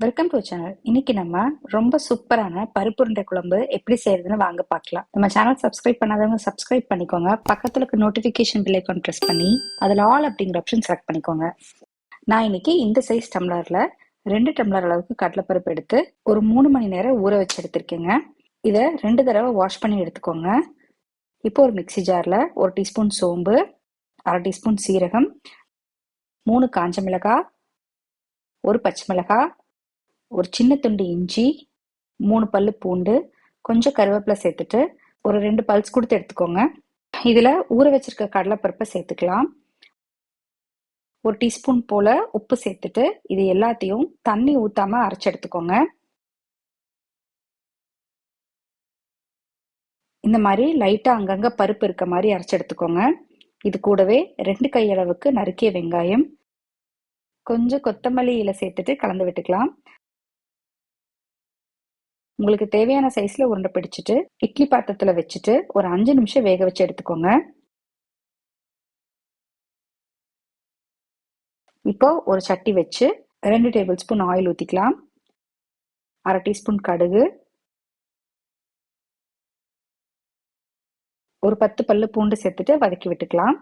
Welcome to channel. இன்னைக்கு நம்ம ரொம்ப சூப்பரான பருப்பு உருண்டை குழம்பு எப்படி செய்யறதுன்னு வாங்க பார்க்கலாம். நம்ம சேனல் சப்ஸ்கிரைப் பண்ணாதவங்க சப்ஸ்கிரைப் பண்ணிக்கோங்க. பக்கத்துல இருக்க நோட்டிபிகேஷன் பெல் ஐகான் பிரஸ் பண்ணி அதில் ஆல் அப்படிங்கிற ஆப்ஷன் செலக்ட் பண்ணிக்கோங்க. நான் இன்னைக்கு இந்த சைஸ் டம்ளர்ல 2 டம்ளர் அளவுக்கு கடலைப்பருப்பு எடுத்து ஒரு 3 மணி நேரம் ஊற வச்சு எடுத்திருக்கேங்க. இதை 2 தடவை வாஷ் பண்ணி எடுத்துக்கோங்க. இப்போ ஒரு மிக்சி ஜார்ல 1 டீஸ்பூன் சோம்பு, 1/2 டீஸ்பூன் சீரகம், 3 காஞ்ச மிளகாய், 1 பச்சை மிளகாய், ஒரு சின்ன துண்டு இஞ்சி, 3 பல்லு பூண்டு, கொஞ்சம் கருவேப்பிலை சேர்த்துட்டு ஒரு 2 பல்ஸ் கொடுத்து எடுத்துக்கோங்க. இதுல ஊற வச்சிருக்க கடலைப்பருப்பை சேர்த்துக்கலாம். 1 டீஸ்பூன் போல உப்பு சேர்த்துட்டு இது எல்லாத்தையும் தண்ணி ஊத்தாம அரைச்சு எடுத்துக்கோங்க. இந்த மாதிரி லைட்டா அங்கங்க பருப்பு இருக்க மாதிரி அரைச்சு எடுத்துக்கோங்க. இது கூடவே 2 கையளவுக்கு நறுக்கிய வெங்காயம், கொஞ்சம் கொத்தமல்லி இலை சேர்த்துட்டு கலந்து விட்டுக்கலாம். உங்களுக்கு தேவையான சைஸ்ல உருண்டை பிடிச்சிட்டு இட்லி பாத்திரத்துல வச்சுட்டு ஒரு 5 நிமிஷம் வேக வச்சு எடுத்துக்கோங்க. இப்போ ஒரு சட்டி வச்சு 2 டேபிள் ஸ்பூன் ஆயில் ஊத்திக்கலாம். 1/2 டீஸ்பூன் கடுகு, ஒரு 10 பல்லு பூண்டு சேர்த்துட்டு வதக்கி விட்டுக்கலாம்.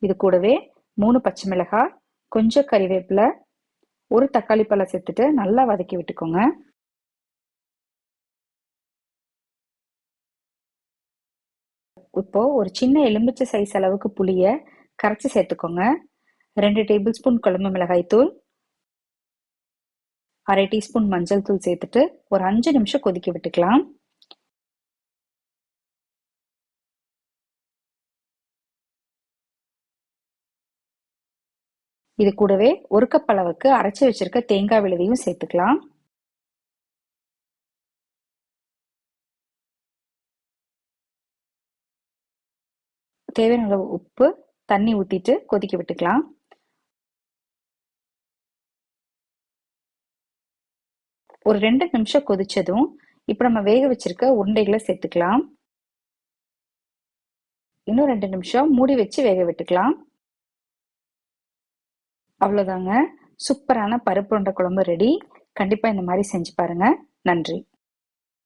இது கூடவே 3 பச்சை மிளகாய், கொஞ்சம் கறிவேப்பிலை, ஒரு தக்காளி பழம் சேர்த்துட்டு நல்லா வதக்கி விட்டுக்கோங்க. இப்போ ஒரு சின்ன எலுமிச்சை சைஸ் அளவுக்கு புளிய கரைச்சி சேர்த்துக்கோங்க. 2 டேபிள் ஸ்பூன் குழம்பு மிளகாய் தூள், 1/2 டீஸ்பூன் மஞ்சள் தூள் சேர்த்துட்டு ஒரு 5 நிமிஷம் கொதிக்க விட்டுக்கலாம். இது கூடவே 1 கப் அளவுக்கு அரைச்சி வச்சிருக்க தேங்காய் விழுதையும் சேர்த்துக்கலாம். தேவையான அளவு உப்பு, தண்ணி ஊத்திட்டு கொதிக்க விட்டுக்கலாம். ஒரு 2 நிமிஷம் கொதிச்சதும் இப்ப நம்ம வேக வச்சிருக்க உருண்டைகளை சேர்த்துக்கலாம். இன்னும் 2 நிமிஷம் மூடி வச்சு வேக விட்டுக்கலாம். அவ்வளவுதாங்க, சூப்பரான பருப்பு உருண்டை குழம்பு ரெடி. கண்டிப்பா இந்த மாதிரி செஞ்சு பாருங்க. நன்றி.